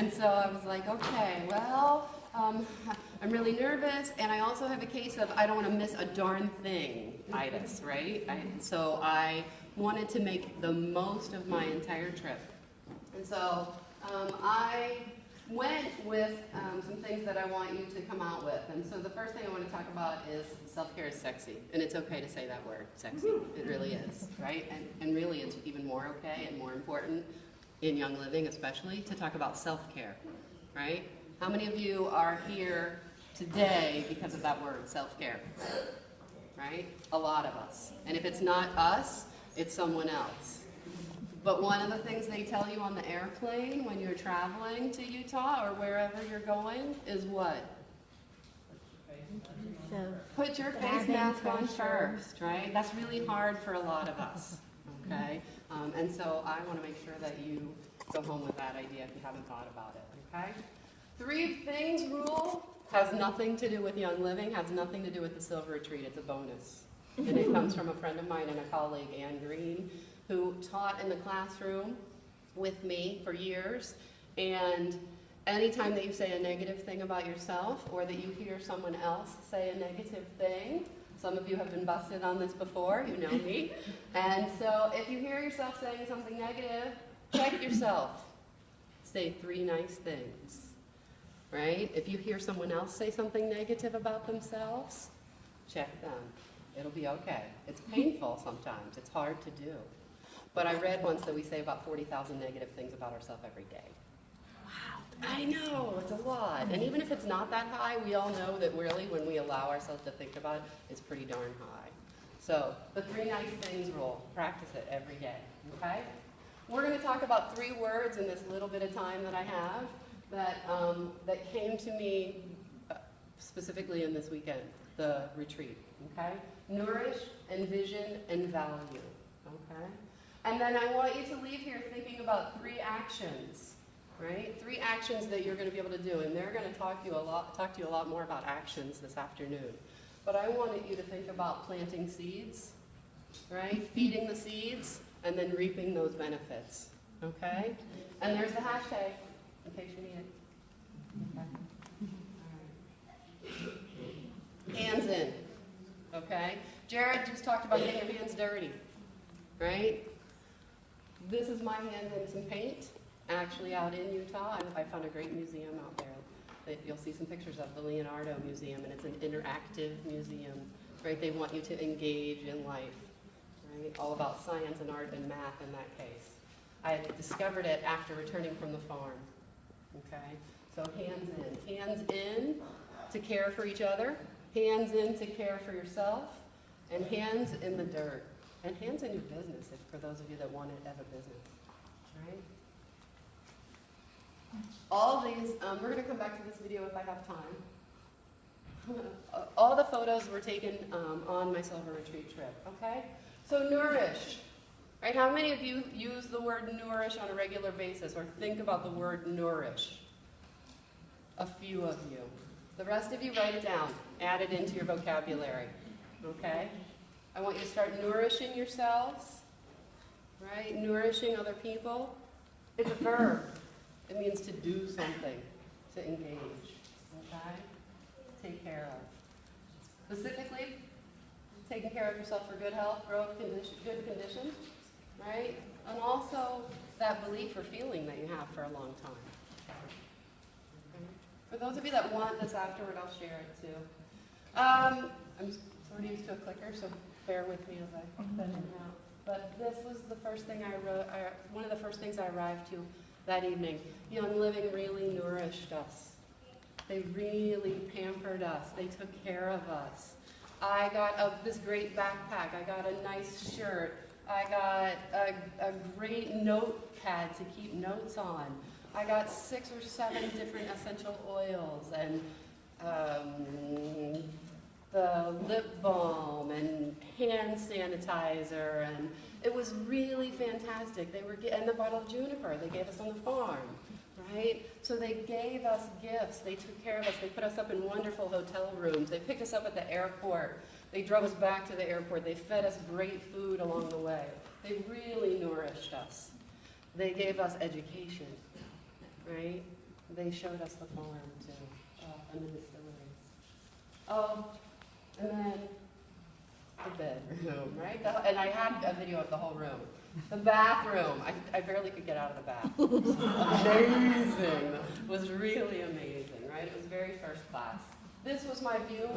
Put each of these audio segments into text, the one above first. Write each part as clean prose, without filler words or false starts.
And so I was like, okay, well, I'm really nervous, and I also have a case of I don't want to miss a darn thing-itis, right? So I wanted to make the most of my entire trip. And so I went with some things that I want you to come out with. And so the first thing I want to talk about is self-care is sexy. And it's okay to say that word, sexy. It really is, right? And really it's even more okay and more important in Young Living especially to talk about self-care, right? How many of you are here today because of that word, self-care? Right? A lot of us. And if it's not us, it's someone else. But one of the things they tell you on the airplane when you're traveling to Utah or wherever you're going is what? So put your face mask on first, right? That's really hard for a lot of us, okay? And so I want to make sure that you go home with that idea if you haven't thought about it, okay? 3 things rule has nothing to do with Young Living, has nothing to do with the Silver Retreat. It's a bonus. And it comes from a friend of mine and a colleague, Ann Green, who taught in the classroom with me for years. And anytime that you say a negative thing about yourself or that you hear someone else say a negative thing, some of you have been busted on this before, you know me. And so if you hear yourself saying something negative, check yourself. Say 3 nice things, right? If you hear someone else say something negative about themselves, check them. It'll be okay. It's painful sometimes. It's hard to do. But I read once that we say about 40,000 negative things about ourselves every day. Wow. I know, it's a lot. And even if it's not that high, we all know that really when we allow ourselves to think about it, it's pretty darn high. So the 3 nice things rule, practice it every day, okay? We're going to talk about 3 words in this little bit of time that I have that came to me specifically in this weekend, the retreat, okay? Nourish, envision, and value, okay? And then I want you to leave here thinking about 3 actions, right? 3 actions that you're going to be able to do, and they're going to talk to you a lot more about actions this afternoon. But I wanted you to think about planting seeds, right? Feeding the seeds, and then reaping those benefits, okay? And there's the hashtag, in case you need it. Okay. All right. Hands in, okay? Jared just talked about getting your hands dirty, right? This is my hand in some paint, actually out in Utah. I found a great museum out there that you'll see some pictures of, the Leonardo Museum, and it's an interactive museum, right? They want you to engage in life, right? All about science and art and math in that case. I discovered it after returning from the farm, okay? So hands in. Hands in to care for each other, hands in to care for yourself, and hands in the dirt. And hands in your business, for those of you that want to have a business, right? All these, we're going to come back to this video if I have time. All the photos were taken on my Silver Retreat trip, okay? So nourish, right? How many of you use the word nourish on a regular basis or think about the word nourish? A few of you. The rest of you write it down, add it into your vocabulary, okay? I want you to start nourishing yourselves, right? Nourishing other people. It's a verb. It means to do something, to engage, okay? Take care of. Specifically, taking care of yourself for good health, growth, good conditions, right? And also that belief or feeling that you have for a long time. Okay? For those of you that want this afterward, I'll share it too. I'm sort of used to a clicker, so bear with me as I put it out. But this was the first thing I wrote, one of the first things I arrived to that evening. Young Living really nourished us. They really pampered us. They took care of us. I got this great backpack. I got a nice shirt. I got a great notepad to keep notes on. I got 6 or 7 different essential oils and the lip balm and hand sanitizer, and it was really fantastic. They were and the bottle of juniper they gave us on the farm, right? So they gave us gifts. They took care of us. They put us up in wonderful hotel rooms. They picked us up at the airport. They drove us back to the airport. They fed us great food along the way. They really nourished us. They gave us education, right? they showed us the farm too, and the distillery. Oh, and then the bedroom, right? And I had a video of the whole room. The bathroom, I barely could get out of the bath. Amazing. It was really amazing, right? It was very first class. This was my view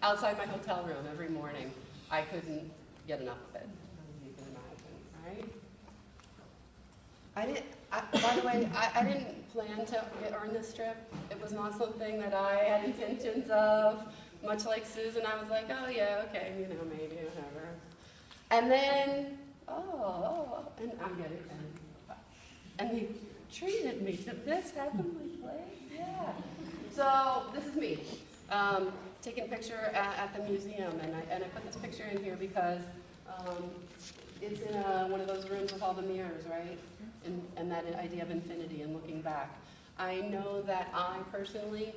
outside my hotel room every morning. I couldn't get enough of it, as you can imagine, right? By the way, I didn't plan to earn this trip. It was not something that I had intentions of. Much like Susan, I was like, oh yeah, okay, you know, maybe, whatever. And then, and I'm getting it. And they treated me to this heavenly place, yeah. So this is me, taking a picture at the museum, and I put this picture in here because it's in one of those rooms with all the mirrors, right? And that idea of infinity and looking back. I know that I personally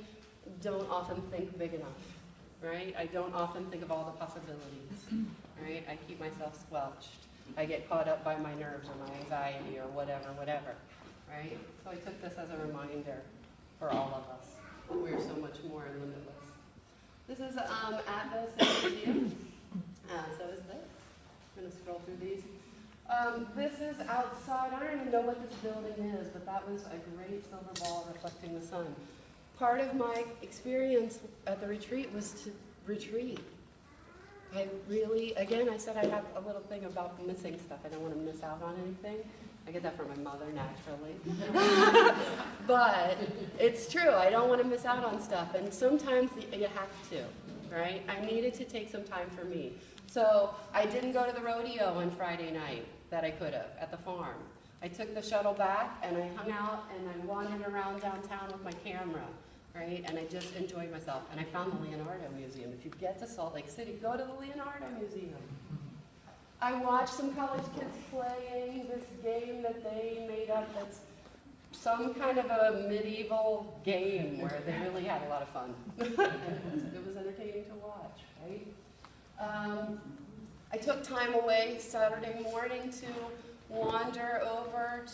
don't often think big enough, right? I don't often think of all the possibilities, right? I keep myself squelched. I get caught up by my nerves or my anxiety or whatever, right? So I took this as a reminder for all of us that we're so much more and limitless. This is at the museum. So is this. I'm going to scroll through these. This is outside. I don't even know what this building is, but that was a great silver ball reflecting the sun. Part of my experience at the retreat was to retreat. I really, again, I said I have a little thing about missing stuff. I don't want to miss out on anything. I get that from my mother naturally. But it's true, I don't want to miss out on stuff. And sometimes you have to, right? I needed to take some time for me. So I didn't go to the rodeo on Friday night that I could have at the farm. I took the shuttle back and I hung out and I wandered around downtown with my camera, right? And I just enjoyed myself. And I found the Leonardo Museum. If you get to Salt Lake City, go to the Leonardo Museum. I watched some college kids playing this game that they made up that's some kind of a medieval game where they really had a lot of fun. It was entertaining to watch, right? I took time away Saturday morning to wander over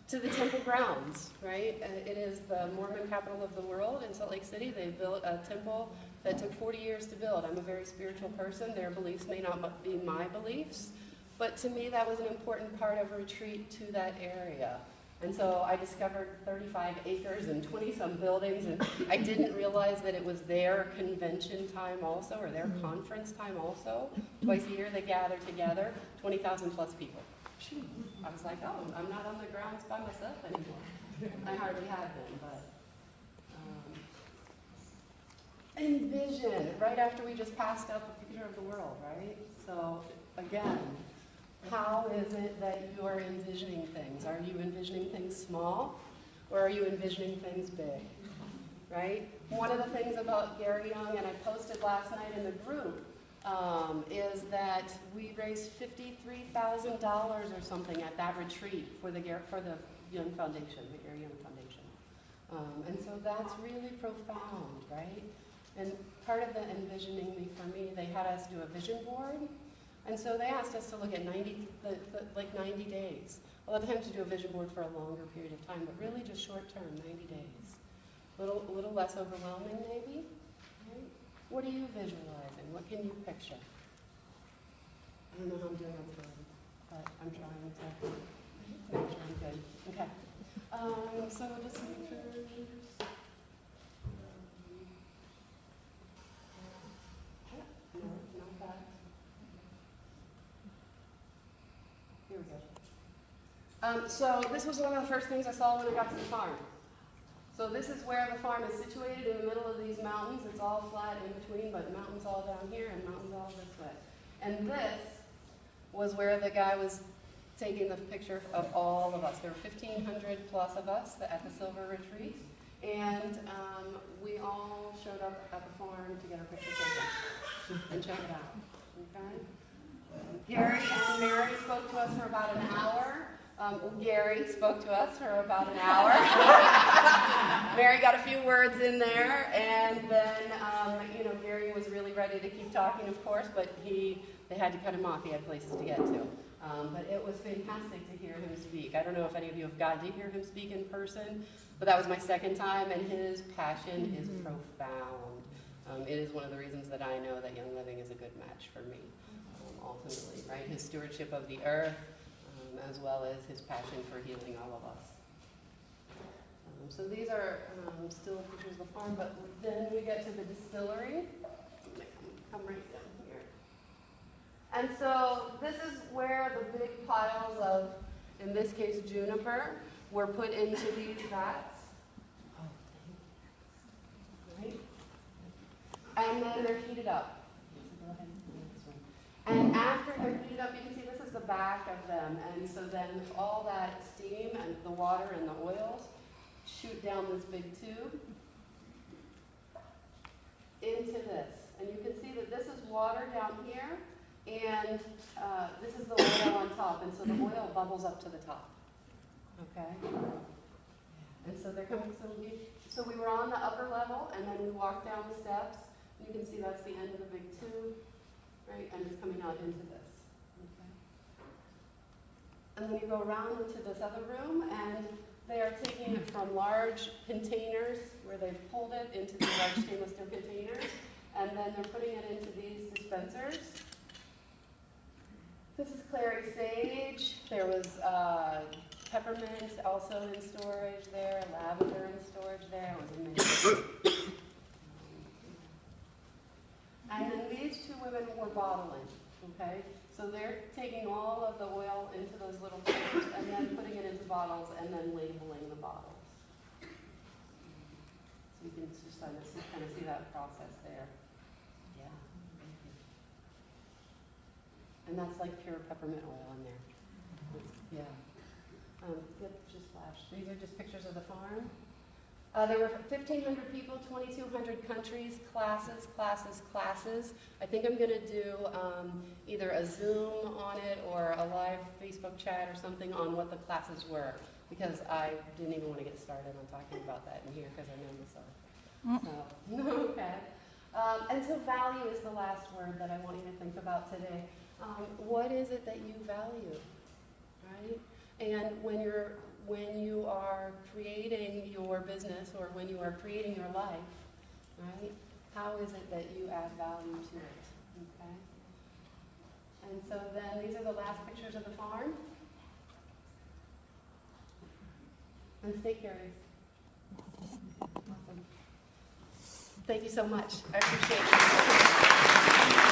to the temple grounds, right? It is the Mormon capital of the world in Salt Lake City. They built a temple that took 40 years to build. I'm a very spiritual person. Their beliefs may not be my beliefs, but to me that was an important part of a retreat to that area. And so I discovered 35 acres and 20-some buildings, and I didn't realize that it was their convention time also, or their conference time also. Twice a year they gather together, 20,000 plus people. I was like, oh, I'm not on the grounds by myself anymore. I hardly have been, but. Envision, right after we just passed up a picture of the world, right? So, again, how is it that you are envisioning things? Are you envisioning things small, or are you envisioning things big, right? One of the things about Gary Young, and I posted last night in the group, is that we raised $53,000 or something at that retreat for the Young Foundation, the Gary Young Foundation. And so that's really profound, right? And part of the envisioning for me, they had us do a vision board. And so they asked us to look at 90 days. A lot of times we do a vision board for a longer period of time, but really just short term, 90 days. A little less overwhelming maybe, right? What are you visualizing? What can you picture? I don't know how I'm doing on time, but I'm trying to make sure I'm good. Okay. So just pictures. No, not that. Here we go. So this was one of the first things I saw when I got to the farm. So this is where the farm is situated in the middle of these mountains. It's all flat in between, but mountains all down here and mountains all this way. And this was where the guy was taking the picture of all of us. There were 1,500 plus of us at the Silver Retreat. And we all showed up at the farm to get our picture taken and check it out. Okay? Gary and Mary spoke to us for about an hour. Gary spoke to us for about an hour. Mary got a few words in there, and then Gary was really ready to keep talking, of course, but they they had to cut him off. He had places to get to. But it was fantastic to hear him speak. I don't know if any of you have gotten to hear him speak in person, but that was my second time, and his passion is profound. It is one of the reasons that I know that Young Living is a good match for me, ultimately, right? His stewardship of the earth, as well as his passion for healing all of us. So these are still pictures of the farm, but then we get to the distillery. Come right down here. And so this is where the big piles of, in this case, juniper, were put into these vats. Right? And then they're heated up. And after they're heated up, you can see this is the back of them. And so then all that steam and the water and the oils shoot down this big tube into this. And you can see that this is water down here, and this is the oil on top. And so the oil bubbles up to the top. Okay? And so they're coming, so we were on the upper level, and then we walked down the steps. You can see that's the end of the big tube, right? And it's coming out into this. Okay? And then you go around into this other room, and they are taking it from large containers where they've pulled it into these large stainless steel containers, and then they're putting it into these dispensers. This is clary sage. There was peppermint also in storage there, lavender in storage there. It was amazing. And then these two women were bottling, okay? So they're taking all of the oil into those little things and then putting it into bottles and then labeling the bottles. So you can just kind of see that process there. Yeah. And that's like pure peppermint oil in there. Yeah. Just flash. These are just pictures of the farm. There were 1,500 people, 2,200 countries, classes. I think I'm going to do either a Zoom on it or a live Facebook chat or something on what the classes were, because I didn't even want to get started on talking about that in here because I know myself. So, okay. And so value is the last word that I want you to think about today. What is it that you value, right? And when you are creating your business or when you are creating your life, right, how is it that you add value to it, okay? And so then these are the last pictures of the farm. And stay curious. Awesome. Thank you so much. I appreciate it.